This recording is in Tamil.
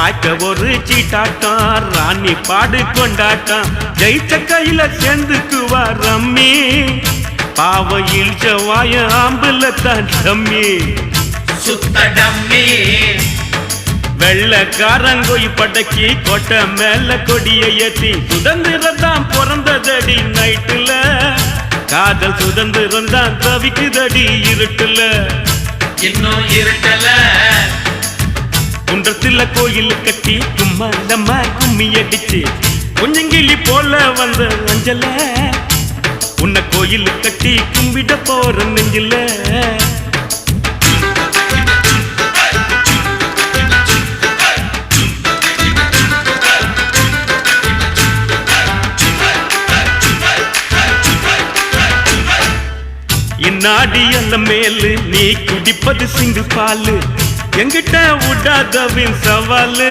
வாழ்க்கை ஒரு சீட்டாட்டம் ராணி பாடு கொண்டாட்டம் ஜெயிச்ச கையில சேர்ந்துக்குவா ரம்மி பாவையில் செவ்வாய ஆம்புல தான் டம்மி சுத்த டம்மி வெள்ளக்காரங்கோய் படக்கி கோட்டை மேல கொடிய ஏத்தி சுதந்திரம் தான் பிறந்ததடி நைட்டுல காதல் சுதந்திரம் தான் தவிக்குதடி இருட்டுல இன்னும் இருட்டல குன்றத்துல கோயில் கட்டி சும்மா நம்ம கும்மி அடிச்சு கொஞ்சங்கிளி போல வந்த அஞ்சல உன்னை கோயில் கட்டி கும்பிட போற நெஞ்சில இந்நாடி அந்த மேலு நீ குடிப்பது சிங்கு பாலு எங்கிட்ட விடாதவின் சவாலு